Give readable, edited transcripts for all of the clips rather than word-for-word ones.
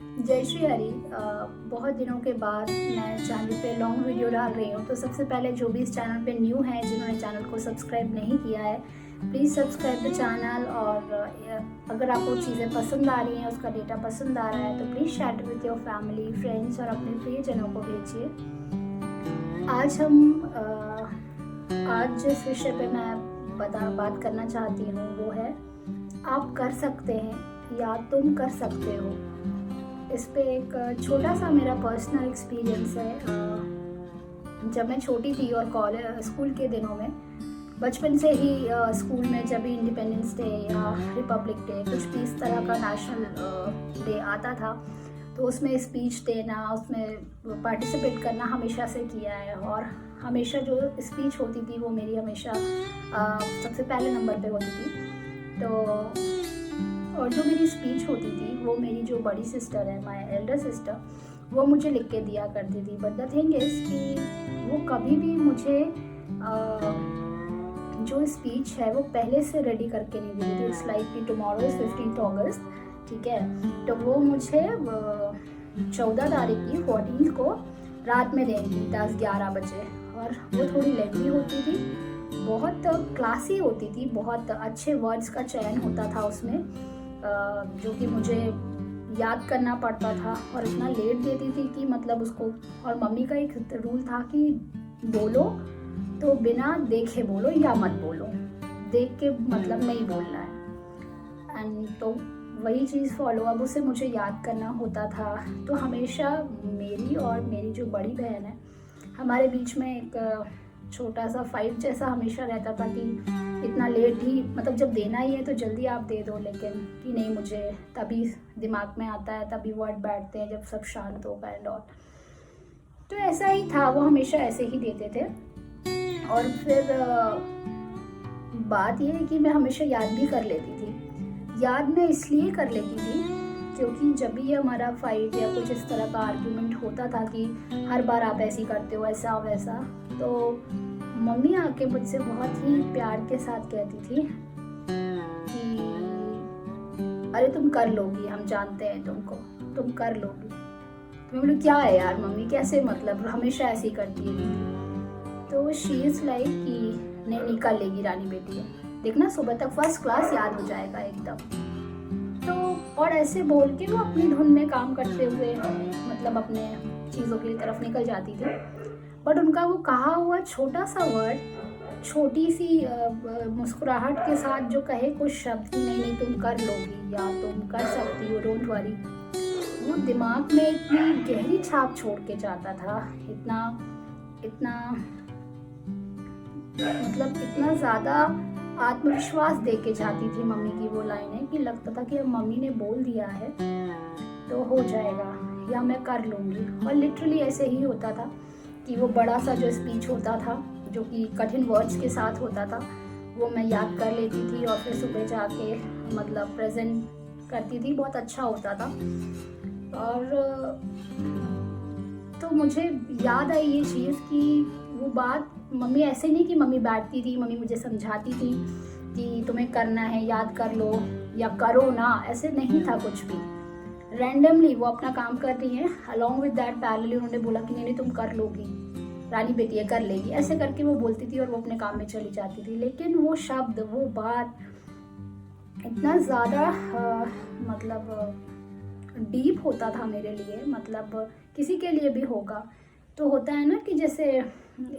जय श्री हरि। बहुत दिनों के बाद मैं चैनल पे लॉन्ग वीडियो डाल रही हूँ। तो सबसे पहले जो भी इस चैनल पे न्यू है, जिन्होंने चैनल को सब्सक्राइब नहीं किया है, प्लीज़ सब्सक्राइब द चैनल। और अगर आपको चीज़ें पसंद आ रही हैं, उसका डेटा पसंद आ रहा है, तो please share it with your family, friends और अपने प्रियजनों को भेजिए। आज जिस विषय पे मैं बात करना चाहती हूँ वो है, आप कर सकते हैं या तुम कर सकते हो। इस पे एक छोटा सा मेरा पर्सनल एक्सपीरियंस है। जब मैं छोटी थी और स्कूल के दिनों में, बचपन से ही स्कूल में जब भी इंडिपेंडेंस डे या रिपब्लिक डे, कुछ भी इस तरह का नेशनल डे आता था, तो उसमें स्पीच देना, उसमें पार्टिसिपेट करना हमेशा से किया है। और हमेशा जो स्पीच होती थी वो मेरी हमेशा सबसे पहले नंबर पे होती थी। और जो मेरी स्पीच होती थी वो मेरी जो बड़ी सिस्टर है, माय एल्डर सिस्टर, वो मुझे लिख के दिया करती थी। बट द थिंग इज़ कि वो कभी भी मुझे जो स्पीच है वो पहले से रेडी करके नहीं देती थी। इट्स लाइक कि टुमारो इज़ 15 अगस्त, ठीक है, तो वो मुझे 14 तारीख की 14 को रात में देंगी 10-11 बजे। और वो थोड़ी लेंथी होती थी, बहुत क्लासी होती थी, बहुत अच्छे वर्ड्स का चयन होता था उसमें, जो कि मुझे याद करना पड़ता था। और इतना लेट देती थी कि मतलब उसको, और मम्मी का एक रूल था कि बोलो तो बिना देखे बोलो या मत बोलो, देख के मतलब नहीं बोलना है। एंड तो वही चीज़ फॉलो अब उसे मुझे याद करना होता था। तो हमेशा मेरी और मेरी जो बड़ी बहन है, हमारे बीच में एक छोटा सा फाइट जैसा हमेशा रहता था कि इतना लेट ही, मतलब जब देना ही है तो जल्दी आप दे दो, लेकिन कि नहीं, मुझे तभी दिमाग में आता है, तभी वर्ड बैठते हैं जब सब शांत होगा एंड ऑल। तो ऐसा ही था, वो हमेशा ऐसे ही देते थे। और फिर बात ये है कि मैं हमेशा याद भी कर लेती थी। याद मैं इसलिए कर लेती थी क्योंकि जब भी हमारा फाइट या कुछ इस तरह का आर्ग्यूमेंट होता था कि हर बार आप ऐसी करते हो, ऐसा वैसा, तो मम्मी आके मुझसे बहुत ही प्यार के साथ कहती थी कि अरे तुम कर लोगी, हम जानते हैं तुमको, तुम कर लोगी। तो मैं बोली क्या है यार मम्मी, कैसे, मतलब हमेशा ऐसे ही करती है। तो शी इज़ लाइक कि नहीं निकाल लेगी रानी बेटी है, देखना सुबह तक फर्स्ट क्लास याद हो जाएगा एकदम। तो और ऐसे बोल के वो अपनी धुन में काम करते हुए मतलब अपने चीज़ों की तरफ निकल जाती थी। बट उनका वो कहा हुआ छोटा सा वर्ड, छोटी सी मुस्कुराहट के साथ जो कहे कुछ शब्द कि नहीं नहीं तुम कर लोगी या तुम कर सकती हो, डोंट वरी, वो दिमाग में इतनी गहरी छाप छोड़ के जाता था। इतना इतना मतलब इतना ज़्यादा आत्मविश्वास दे के जाती थी मम्मी की वो लाइनें कि लगता था कि अब मम्मी ने बोल दिया है तो हो जाएगा या मैं कर लूँगी। और लिटरली ऐसे ही होता था कि वो बड़ा सा जो स्पीच होता था, जो कि कठिन वर्ड्स के साथ होता था, वो मैं याद कर लेती थी और फिर सुबह जाके मतलब प्रेजेंट करती थी। बहुत अच्छा होता था। और तो मुझे याद आई ये चीज़ कि वो बात, मम्मी ऐसे नहीं कि मम्मी बैठती थी, मम्मी मुझे समझाती थी कि तुम्हें करना है, याद कर लो या करो ना, ऐसे नहीं था कुछ भी। रैंडमली वो अपना काम कर रही हैं, अलॉन्ग विद दैट पैरेलली उन्होंने बोला कि नहीं नहीं तुम कर लोगी, रानी बेटी है कर लेगी, ऐसे करके वो बोलती थी और वो अपने काम में चली जाती थी। लेकिन वो शब्द, वो बात इतना ज़्यादा मतलब डीप होता था मेरे लिए, मतलब किसी के लिए भी होगा। तो होता है ना कि जैसे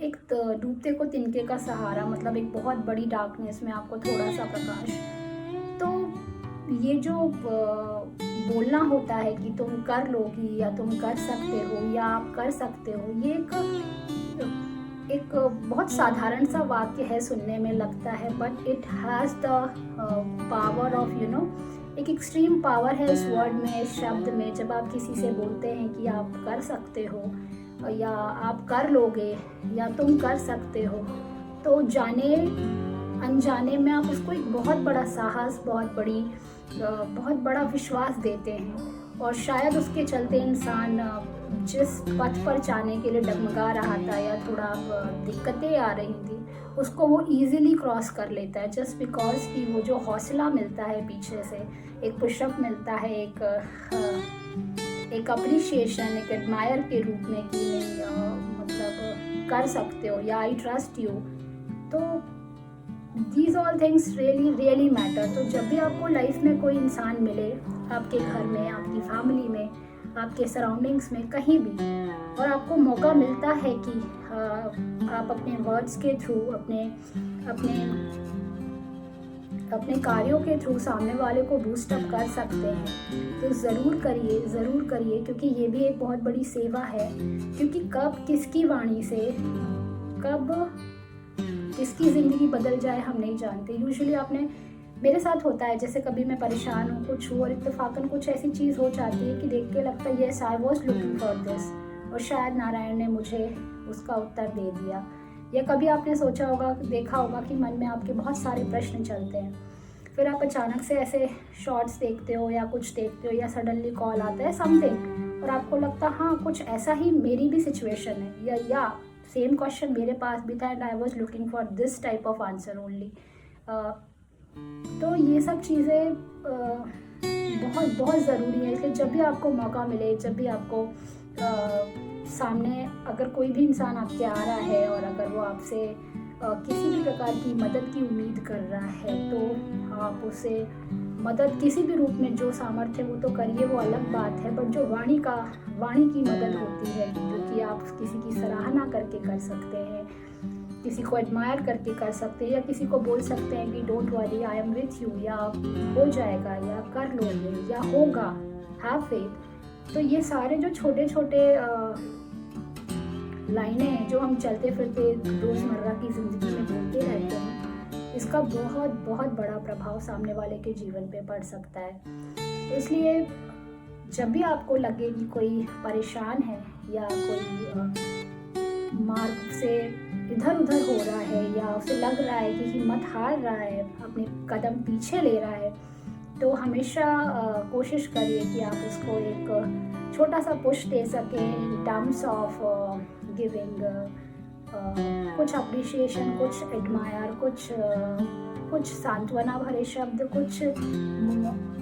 एक डूबते को तिनके का सहारा, मतलब एक बहुत बड़ी डार्कनेस में आपको थोड़ा सा प्रकाश। तो ये जो बोलना होता है कि तुम कर लोगी या तुम कर सकते हो या आप कर सकते हो, ये एक बहुत साधारण सा वाक्य है, सुनने में लगता है, but it has the power of एक एक्सट्रीम पावर है इस वर्ड में, इस शब्द में। जब आप किसी से बोलते हैं कि आप कर सकते हो या आप कर लोगे या तुम कर सकते हो, तो जाने अनजाने में आप उसको एक बहुत बड़ा साहस, बहुत बड़ा विश्वास देते हैं। और शायद उसके चलते इंसान जिस पथ पर जाने के लिए डगमगा रहा था या थोड़ा दिक्कतें आ रही थी, उसको वो इजीली क्रॉस कर लेता है, जस्ट बिकॉज कि वो जो हौसला मिलता है पीछे से, एक पुशअप मिलता है, एक एक अप्रिशिएशन, एक एडमायर के रूप में कि नहीं मतलब कर सकते हो या आई ट्रस्ट यू। तो these all things really matter. तो जब भी आपको लाइफ में कोई इंसान मिले, आपके घर में, आपकी फैमिली में, आपके सराउंडिंग्स में, कहीं भी, और आपको मौका मिलता है कि आप अपने वर्ड्स के थ्रू, अपने कार्यों के थ्रू सामने वाले को बूस्ट अप कर सकते हैं, तो ज़रूर करिए, क्योंकि ये भी एक बहुत बड़ी सेवा है। क्योंकि कब किसकी वाणी से कब किसकी ज़िंदगी बदल जाए हम नहीं जानते। यूजुअली मेरे साथ होता है, जैसे कभी मैं परेशान हूँ, कुछ हूँ, और इत्तेफाकन कुछ ऐसी चीज़ हो जाती है कि देख के लगता है yes I was looking for this, और शायद नारायण ने मुझे उसका उत्तर दे दिया। या कभी आपने सोचा होगा, देखा होगा कि मन में आपके बहुत सारे प्रश्न चलते हैं, फिर आप अचानक से ऐसे शॉर्ट्स देखते हो या कुछ देखते हो, या सडनली कॉल आता है समथिंग, और आपको लगता हाँ कुछ ऐसा ही मेरी भी सिचुएशन है, या सेम क्वेश्चन मेरे पास भी था and I was looking for this type of answer only. तो ये सब चीज़ें बहुत बहुत ज़रूरी है। इसलिए जब भी आपको मौका मिले, जब भी आपको सामने अगर कोई भी इंसान आपके आ रहा है और अगर वो आपसे किसी भी प्रकार की मदद की उम्मीद कर रहा है, तो आप उसे मदद किसी भी रूप में, जो सामर्थ्य वो तो करिए, वो अलग बात है। बट जो वाणी की मदद होती है, जो कि आप किसी की सराहना करके कर सकते हैं, किसी को एडमायर करके कर सकते हैं, या किसी को बोल सकते हैं कि don't worry I am with you, या हो जाएगा, या कर लोगे, या होगा, हैव फेथ। तो ये सारे जो छोटे छोटे लाइनें हैं जो हम चलते फिरते रोज़मर्रा की ज़िंदगी में बोलते रहते हैं, इसका बहुत बहुत बड़ा प्रभाव सामने वाले के जीवन पे पड़ सकता है। इसलिए जब भी आपको लगे कि कोई परेशान है, या कोई मार्ग से इधर उधर हो रहा है, या उसे लग रहा है कि हिम्मत हार रहा है, अपने कदम पीछे ले रहा है, तो हमेशा कोशिश करिए कि आप उसको एक छोटा सा पुश दे सकें इन टर्म्स ऑफ गिविंग कुछ अप्रिशिएशन, कुछ एडमायर, कुछ सांत्वना भरे शब्द,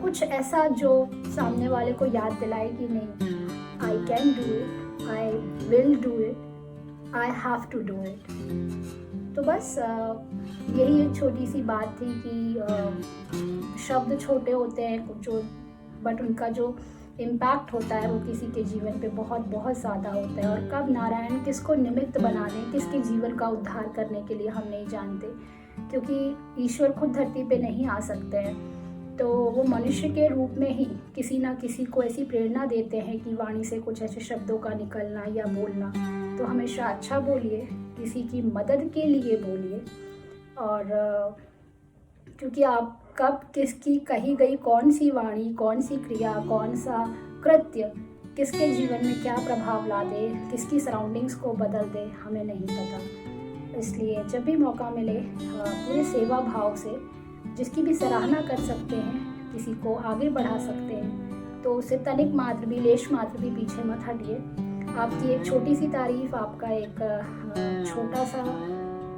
कुछ ऐसा जो सामने वाले को याद दिलाए कि नहीं, I can do it, I will do it, I have to do it. तो बस यही एक छोटी सी बात थी कि शब्द छोटे होते हैं जो, बट उनका जो इम्पैक्ट होता है वो किसी के जीवन पे बहुत बहुत ज़्यादा होता है। और कब नारायण किसको निमित्त बना दें किसके जीवन का उद्धार करने के लिए हम नहीं जानते, क्योंकि ईश्वर खुद धरती पे नहीं आ सकते हैं, तो वो मनुष्य के रूप में ही किसी ना किसी को ऐसी प्रेरणा देते हैं कि वाणी से कुछ ऐसे शब्दों का निकलना या बोलना। तो हमेशा अच्छा बोलिए, किसी की मदद के लिए बोलिए, और क्योंकि आप कब किसकी कही गई कौन सी वाणी, कौन सी क्रिया, कौन सा कृत्य किसके जीवन में क्या प्रभाव ला दे, किसकी सराउंडिंग्स को बदल दे, हमें नहीं पता। इसलिए जब भी मौका मिले पूरे सेवा भाव से जिसकी भी सराहना कर सकते हैं, किसी को आगे बढ़ा सकते हैं, तो उससे तनिक मात्र भी, लेश मात्र भी पीछे मत हटिए। आपकी एक छोटी सी तारीफ, आपका एक छोटा सा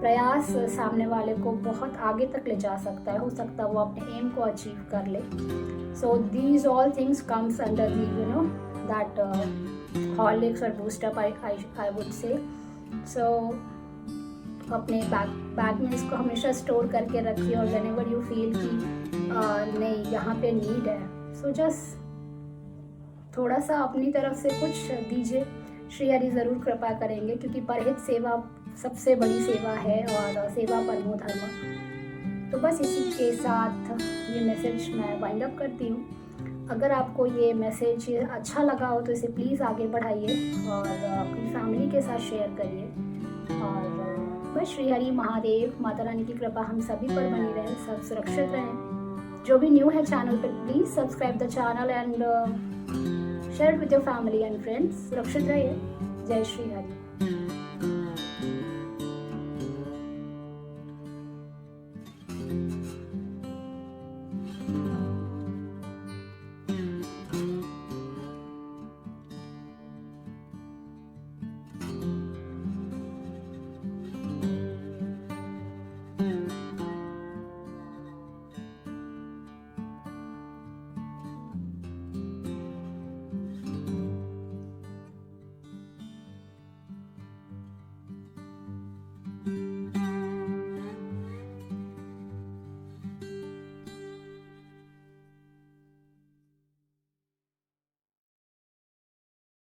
प्रयास सामने वाले को बहुत आगे तक ले जा सकता है। हो सकता है वो अपने एम को अचीव कर ले। So these all things comes under the that Horlicks और बूस्टअप आई वुड से। सो अपने बैग में इसको हमेशा स्टोर करके रखिए, और व्हेनेवर यू फील कि नहीं यहाँ पे नीड है, सो जस्ट थोड़ा सा अपनी तरफ से कुछ दीजिए। श्री हरि ज़रूर कृपा करेंगे, क्योंकि परहित सेवा सबसे बड़ी सेवा है, और सेवा परमो धर्म। तो बस इसी के साथ ये मैसेज मैं वाइंड अप करती हूँ। अगर आपको ये मैसेज अच्छा लगा हो तो इसे प्लीज़ आगे बढ़ाइए और अपनी फैमिली के साथ शेयर करिए। और बस श्री हरि महादेव, माता रानी की कृपा हम सभी पर बनी रहे, सब सुरक्षित रहें। जो भी न्यू है चैनल पर, please subscribe the channel and share with your family and friends. सुरक्षित रहिए। जय श्री हरि।